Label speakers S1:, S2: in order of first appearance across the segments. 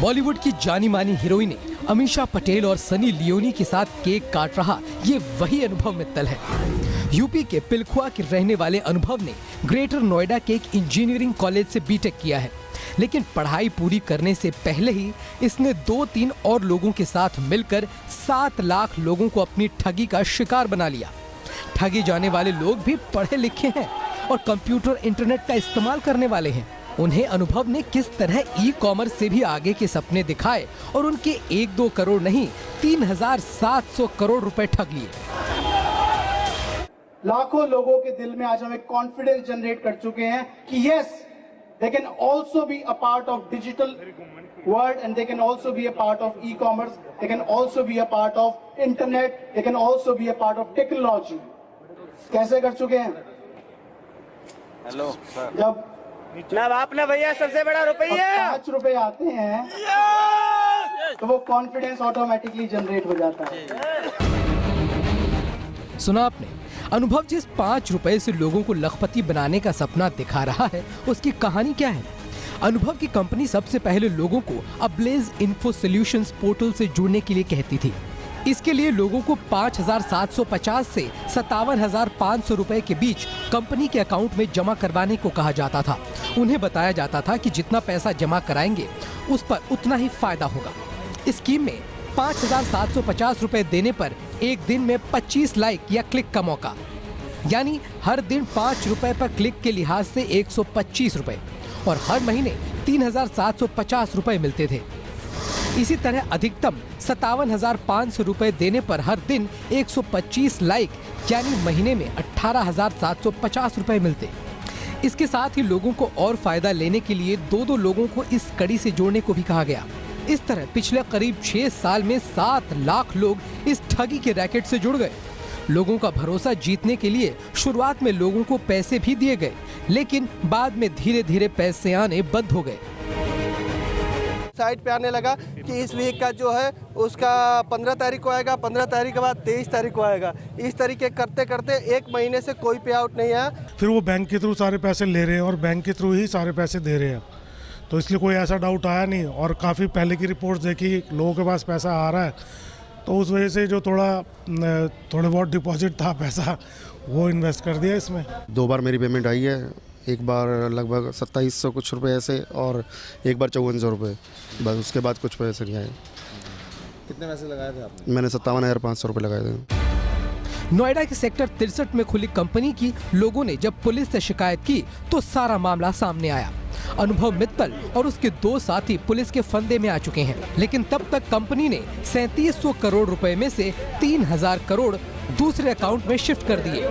S1: बॉलीवुड की जानी मानी हीरोइन अमीषा पटेल और सनी लियोनी के साथ केक काट रहा ये वही अनुभव मित्तल है। यूपी के पिलखुआ के रहने वाले अनुभव ने ग्रेटर नोएडा के एक इंजीनियरिंग कॉलेज से बीटेक किया है, लेकिन पढ़ाई पूरी करने से पहले ही इसने 2-3 और लोगों के साथ मिलकर 7 लाख लोगों को अपनी ठगी का शिकार बना लिया। ठगे जाने वाले लोग भी पढ़े लिखे हैं और कंप्यूटर इंटरनेट का इस्तेमाल करने वाले हैं। उन्हें अनुभव ने किस तरह ई कॉमर्स से भी आगे के सपने दिखाए और उनके 1-2 करोड़ नहीं 3,700 करोड़ रुपए ठग लिए।
S2: लाखों लोगों के दिल में आज हम एक कॉन्फिडेंस जनरेट कर चुके हैं कि yes, they can also be a part of digital world and they can also be a part of e-commerce, they can also be a part of internet, they can also be a part of technology। कैसे कर चुके हैं?
S3: Hello sir.
S2: जब
S3: आपने भैया सबसे बड़ा रुपया
S2: 5 रुपए आते हैं तो वो कॉन्फिडेंस ऑटोमेटिकली जनरेट हो जाता है।
S1: सुना आपने, अनुभव जिस 5 रुपए से लोगों को लखपति बनाने का सपना दिखा रहा है, उसकी कहानी क्या है? अनुभव की कंपनी सबसे पहले लोगों को अब्लेज इन्फो सॉल्यूशंस पोर्टल से जुड़ने के लिए कहती थी। इसके लिए लोगों को 5,750 से 57,500 रुपए के बीच कंपनी के अकाउंट में जमा करवाने को कहा जाता था। उन्हें बताया जाता था कि जितना पैसा जमा कराएंगे उस पर उतना ही फायदा होगा। इस स्कीम में 5,750 रुपए देने पर एक दिन में 25 लाइक या क्लिक का मौका, यानी हर दिन 5 रुपए पर क्लिक के लिहाज से 125 रुपए और हर महीने 3,750 रुपए मिलते थे। इसी तरह अधिकतम 57,500 रुपए देने पर हर दिन 125 लाइक यानी महीने में 18,750 रुपए मिलते। इसके साथ ही लोगों को और फायदा लेने के लिए 2-2 लोगों को इस कड़ी से जोड़ने को भी कहा गया। इस तरह पिछले करीब 6 साल में 7 लाख लोग इस ठगी के रैकेट से जुड़ गए। लोगों का भरोसा जीतने के लिए शुरुआत में लोगों को पैसे भी दिए गए, लेकिन बाद में धीरे धीरे पैसे आने बंद हो गए।
S4: साइट पे आने लगा कि इस वीक का जो है उसका 15 तारीख को आएगा, 15 तारीख के बाद 23 तारीख को आएगा। इस तरीके करते करते 1 महीने से कोई पे आउट नहीं आया।
S5: फिर वो बैंक के थ्रू सारे पैसे ले रहे हैं और बैंक के थ्रू ही सारे पैसे दे रहे हैं, तो इसलिए कोई ऐसा डाउट आया नहीं। और काफ़ी पहले की रिपोर्ट देखी, लोगों के पास पैसा आ रहा है, तो उस वजह से जो थोड़े बहुत डिपॉजिट था पैसा वो इन्वेस्ट कर दिया इसमें।
S6: 2 बार मेरी पेमेंट आई है, एक बार लगभग 2700 कुछ रुपए ऐसे और एक बार 5400 रुपये, बस उसके बाद कुछ पैसे नहीं आए।
S3: कितने पैसे लगाए थे आपने?
S6: मैंने 57,500 रुपये लगाए थे।
S1: नोएडा के सेक्टर 63 में खुली कंपनी की लोगों ने जब पुलिस से शिकायत की तो सारा मामला सामने आया। अनुभव मित्तल और उसके 2 साथी पुलिस के फंदे में आ चुके हैं, लेकिन तब तक कंपनी ने 3700 करोड़ रुपए में से 3,000 करोड़ दूसरे अकाउंट में शिफ्ट कर दिए।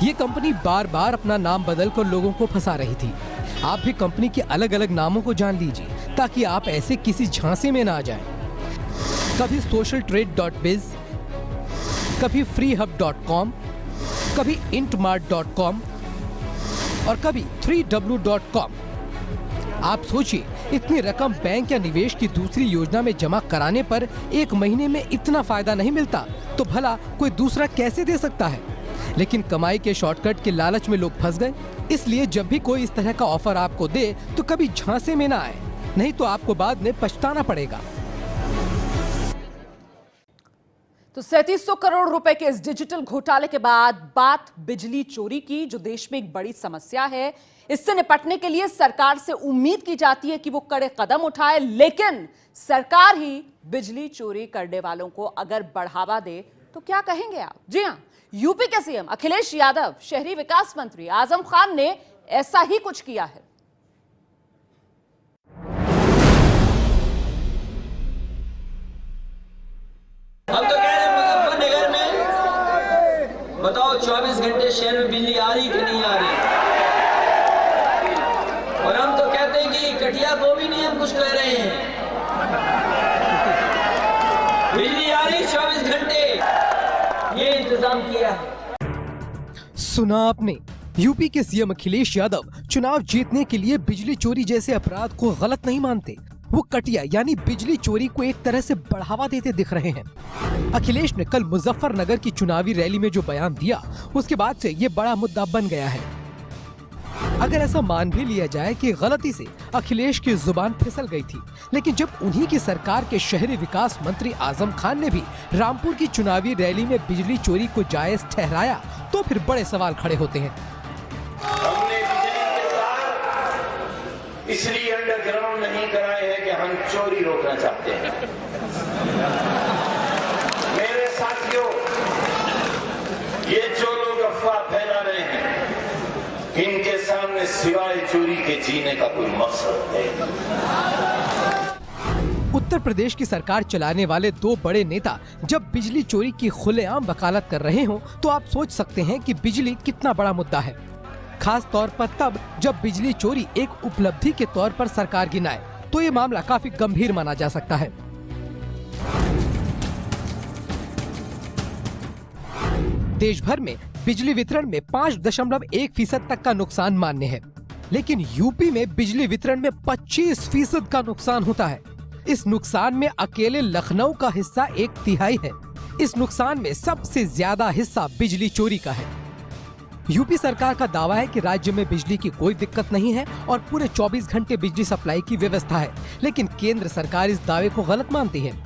S1: ये कंपनी बार बार अपना नाम बदलकर लोगों को फंसा रही थी। आप भी कंपनी के अलग अलग नामों को जान लीजिए ताकि आप ऐसे किसी झांसे में ना आ जाएं। कभी socialtrade.biz, कभी freehub.com, कभी intmart.com और कभी 3w.com। आप सोचिए, इतनी रकम बैंक या निवेश की दूसरी योजना में जमा कराने पर 1 महीने में इतना फायदा नहीं मिलता तो भला कोई दूसरा कैसे दे सकता है? लेकिन कमाई के शॉर्टकट के लालच में लोग फंस गए। इसलिए जब भी कोई इस तरह का ऑफर आपको दे तो कभी झांसे में ना आए, नहीं तो आपको बाद में पछताना पड़ेगा।
S7: तो 3700 करोड़ रुपए के इस डिजिटल घोटाले के बाद बात बिजली चोरी की, जो देश में एक बड़ी समस्या है। इससे निपटने के लिए सरकार से उम्मीद की जाती है कि वो कड़े कदम उठाए, लेकिन सरकार ही बिजली चोरी करने वालों को अगर बढ़ावा दे तो क्या कहेंगे आप? जी हां, यूपी के सीएम अखिलेश यादव, शहरी विकास मंत्री आजम खान ने ऐसा ही कुछ किया है।
S8: हम तो कह रहे हैं मुजफ्फरनगर में बताओ 24 घंटे शहर में बिजली आ रही कि नहीं आ रही, और हम तो कहते हैं कि कटिया को भी नहीं हम कुछ कह रहे हैं, बिजली आ रही 24 घंटे, ये इंतजाम किया है।
S1: सुना आपने, यूपी के सीएम अखिलेश यादव चुनाव जीतने के लिए बिजली चोरी जैसे अपराध को गलत नहीं मानते। वो कटिया यानी बिजली चोरी को एक तरह से बढ़ावा देते दिख रहे हैं। अखिलेश ने कल मुजफ्फरनगर की चुनावी रैली में जो बयान दिया, उसके बाद से ये बड़ा मुद्दा बन गया है। अगर ऐसा मान भी लिया जाए कि गलती से अखिलेश की जुबान फिसल गई थी, लेकिन जब उन्हीं की सरकार के शहरी विकास मंत्री आजम खान ने भी रामपुर की चुनावी रैली में बिजली चोरी को जायज ठहराया, तो फिर बड़े सवाल खड़े होते हैं।
S9: हमने बिजली के तार इसलिए अंडरग्राउंड नहीं कराए हैं कि हम चोरी रोकना चाहते हैं। मेरे साथियों, ये जो लोग अफवाह फैला रहे हैं, इनके सामने सिवाय चोरी के जीने का कोई मकसद है।
S1: उत्तर प्रदेश की सरकार चलाने वाले दो बड़े नेता जब बिजली चोरी की खुलेआम वकालत कर रहे हों, तो आप सोच सकते हैं कि बिजली कितना बड़ा मुद्दा है, खास तौर पर तब जब बिजली चोरी एक उपलब्धि के तौर पर सरकार गिनाए, तो ये मामला काफी गंभीर माना जा सकता है। देश भर में बिजली वितरण में 5.1% तक का नुकसान मान्य है, लेकिन यूपी में बिजली वितरण में 25% का नुकसान होता है। इस नुकसान में अकेले लखनऊ का हिस्सा 1/3 है। इस नुकसान में सबसे ज्यादा हिस्सा बिजली चोरी का है। यूपी सरकार का दावा है कि राज्य में बिजली की कोई दिक्कत नहीं है और पूरे 24 घंटे बिजली सप्लाई की व्यवस्था है, लेकिन केंद्र सरकार इस दावे को गलत मानती है।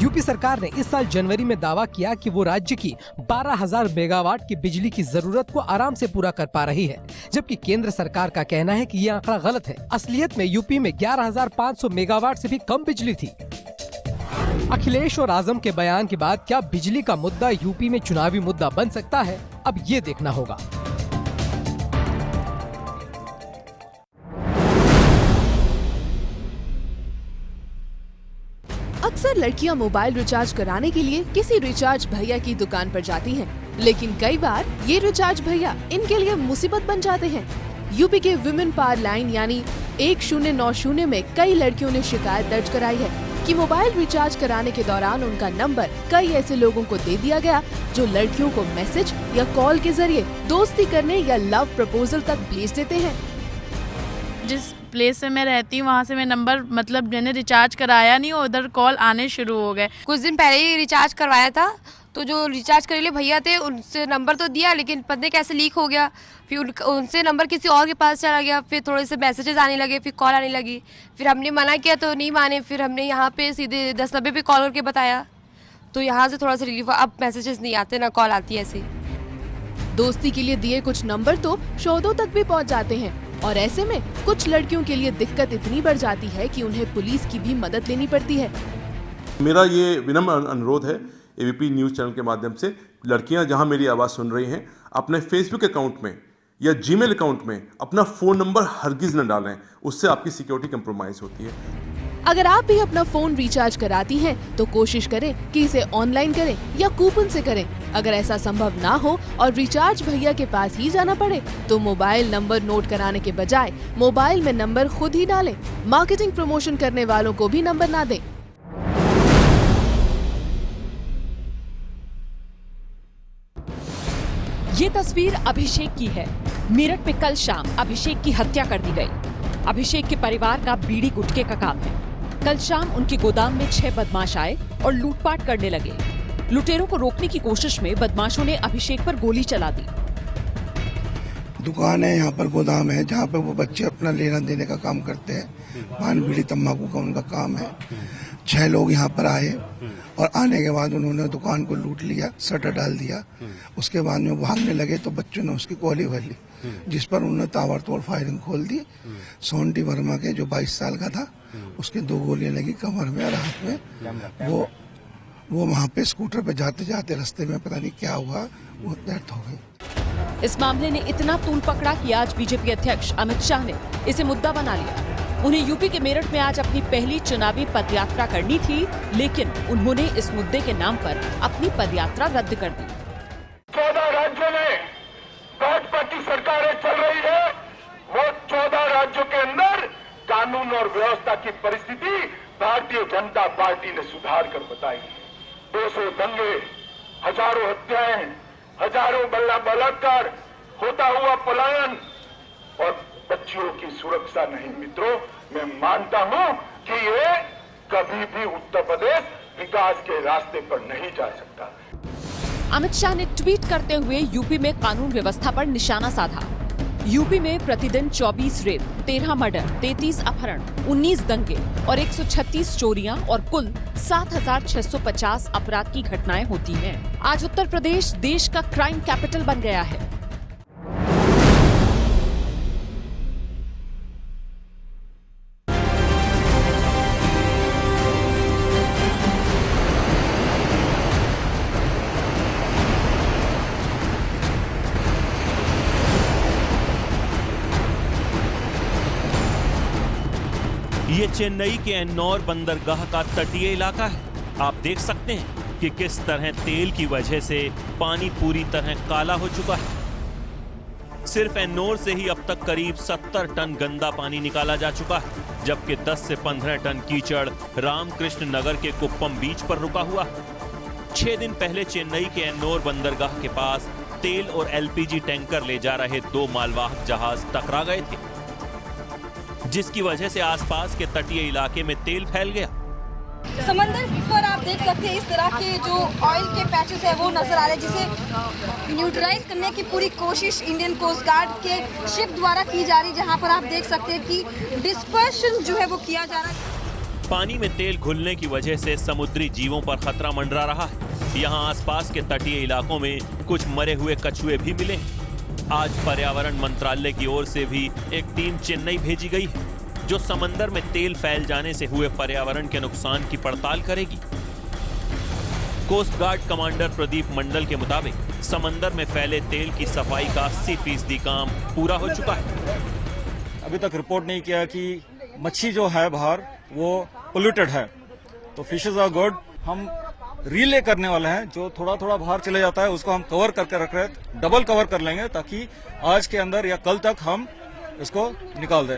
S1: यूपी सरकार ने इस साल जनवरी में दावा किया कि वो राज्य की 12,000 मेगावाट की बिजली की जरूरत को आराम से पूरा कर पा रही है, जबकि केंद्र सरकार का कहना है कि ये आंकड़ा गलत है। असलियत में यूपी में 11,500 मेगावाट से भी कम बिजली थी। अखिलेश और आजम के बयान के बाद क्या बिजली का मुद्दा यूपी में चुनावी मुद्दा बन सकता है, अब ये देखना होगा।
S10: अक्सर लड़कियां मोबाइल रिचार्ज कराने के लिए किसी रिचार्ज भैया की दुकान पर जाती हैं, लेकिन कई बार ये रिचार्ज भैया इनके लिए मुसीबत बन जाते हैं। यूपी के विमेन पावर लाइन यानी 1090 में कई लड़कियों ने शिकायत दर्ज कराई है कि मोबाइल रिचार्ज कराने के दौरान उनका नंबर कई ऐसे लोगों को दे दिया गया जो लड़कियों को मैसेज या कॉल के जरिए दोस्ती करने या लव प्रपोजल तक भेज देते हैं।
S11: जिस प्लेस से मैं रहती हूँ वहाँ से मैं नंबर मतलब मैंने रिचार्ज कराया नहीं और उधर कॉल आने शुरू हो गए।
S12: कुछ दिन पहले ही रिचार्ज करवाया था, तो जो रिचार्ज करने वाले भैया थे उनसे नंबर तो दिया, लेकिन पता नहीं कैसे लीक हो गया। फिर उनसे नंबर किसी और के पास चला गया, फिर थोड़े से मैसेजेस आने लगे, फिर कॉल आने लगी। फिर हमने मना किया तो नहीं माने, फिर हमने यहाँ पे सीधे 1090 पे कॉल करके बताया, तो यहाँ से थोड़ा सा रिलीफ हुआ। अब मैसेजेस नहीं आते, ना कॉल आती है। ऐसे
S10: दोस्ती के लिए दिए कुछ नंबर तो शोधों तक भी पहुँच जाते हैं, और ऐसे में कुछ लड़कियों के लिए दिक्कत इतनी बढ़ जाती है कि उन्हें पुलिस की भी मदद लेनी पड़ती है।
S13: मेरा ये विनम्र अनुरोध है एबीपी न्यूज़ चैनल के माध्यम से, लड़कियां जहां मेरी आवाज़ सुन रही हैं, अपने फेसबुक अकाउंट में या जीमेल अकाउंट में अपना फ़ोन नंबर हरगिज़ न डालें, उससे आपकी सिक्योरिटी कंप्रोमाइज़ होती है।
S10: अगर आप भी अपना फोन रिचार्ज कराती हैं तो कोशिश करें कि इसे ऑनलाइन करें या कूपन से करें। अगर ऐसा संभव ना हो और रिचार्ज भैया के पास ही जाना पड़े तो मोबाइल नंबर नोट कराने के बजाय मोबाइल में नंबर खुद ही डालें। मार्केटिंग प्रमोशन करने वालों को भी नंबर ना दें।
S7: ये तस्वीर अभिषेक की है। मेरठ में कल शाम अभिषेक की हत्या कर दी गई। अभिषेक के परिवार का बीड़ी गुटखे का काम है। कल शाम उनके गोदाम में 6 बदमाश आए और लूटपाट करने लगे। लुटेरों को रोकने की कोशिश में बदमाशों ने अभिषेक पर गोली चला दी।
S14: दुकान है, यहाँ पर गोदाम है जहाँ पे वो बच्चे अपना लेना देने का काम करते हैं। पान बीड़ी तंबाकू का उनका काम है। 6 लोग यहाँ पर आए और आने के बाद उन्होंने दुकान को लूट लिया, शटर डाल दिया। उसके बाद में भागने लगे तो बच्चों ने उसकी गोली भर ली, जिस पर उन्होंने ताबड़तोड़ फायरिंग खोल दी। सोंटी वर्मा के जो 22 साल का था, उसके 2 गोलियां लगी कमर में और हाथ में। वो वहाँ पे स्कूटर पे जाते जाते रास्ते में पता नहीं क्या हुआ, वो डेथ हो गई।
S7: इस मामले ने इतना तूल पकड़ा कि आज बीजेपी अध्यक्ष अमित शाह ने इसे मुद्दा बना लिया। उन्हें यूपी के मेरठ में आज अपनी पहली चुनावी पदयात्रा करनी थी, लेकिन उन्होंने इस मुद्दे के नाम पर अपनी पदयात्रा रद्द कर दी।
S9: 14 राज्यों में गठबंधन सरकारें चल रही है। वो 14 राज्यों के अंदर कानून और व्यवस्था की परिस्थिति भारतीय जनता पार्टी ने सुधार कर बताई है। 200 दंगे, हजारों हत्याएं, हजारों बलात्कार, होता हुआ पलायन और बच्चियों की सुरक्षा नहीं। मित्रों, मैं मानता हूं कि ये कभी भी उत्तर प्रदेश विकास के रास्ते पर नहीं जा सकता।
S7: अमित शाह ने ट्वीट करते हुए यूपी में कानून व्यवस्था पर निशाना साधा। यूपी में प्रतिदिन 24 रेप, 13 मर्डर, 33 अपहरण, 19 दंगे और 136 चोरियां और कुल 7,650 अपराध की घटनाएं होती हैं। आज उत्तर प्रदेश देश का क्राइम कैपिटल बन गया है।
S15: ये चेन्नई के एन्नौर बंदरगाह का तटीय इलाका है। आप देख सकते हैं कि किस तरह तेल की वजह से पानी पूरी तरह काला हो चुका है। सिर्फ एन्नौर से ही अब तक करीब 70 टन गंदा पानी निकाला जा चुका है, जबकि 10 से 15 टन कीचड़ रामकृष्ण नगर के कुप्पम बीच पर रुका हुआ है। 6 दिन पहले चेन्नई के एन्नौर बंदरगाह के पास तेल और एलपीजी टैंकर ले जा रहे 2 मालवाहक जहाज टकरा गए थे, जिसकी वजह से आसपास के तटीय इलाके में तेल फैल गया।
S16: समंदर पर आप देख सकते हैं इस तरह के जो ऑयल के पैचेस है वो नजर आ रहे हैं, जिसे न्यूट्रलाइज करने की पूरी कोशिश इंडियन कोस्ट गार्ड के शिप द्वारा की जा रही है, जहां पर आप देख सकते हैं कि डिस्पर्शन जो है वो किया जा रहा है।
S15: पानी में तेल घुलने की वजह से समुद्री जीवों पर खतरा मंडरा रहा है। यहाँ आसपास के तटीय इलाकों में कुछ मरे हुए कछुए भी मिले। आज पर्यावरण मंत्रालय की ओर से भी एक टीम चेन्नई भेजी गई है, जो समंदर में तेल फैल जाने से हुए पर्यावरण के नुकसान की पड़ताल करेगी। कोस्ट गार्ड कमांडर प्रदीप मंडल के मुताबिक समंदर में फैले तेल की सफाई का 80% काम पूरा हो चुका है।
S17: अभी तक रिपोर्ट नहीं किया कि मच्छी जो है बाहर वो पोल्यूटेड है, तो फिशेज आर गुड। हम रिले करने वाले हैं, जो थोड़ा थोड़ा बाहर चले जाता है उसको हम कवर करके रख रहे हैं, डबल कवर कर लेंगे ताकि आज के अंदर या कल तक हम इसको निकाल दें।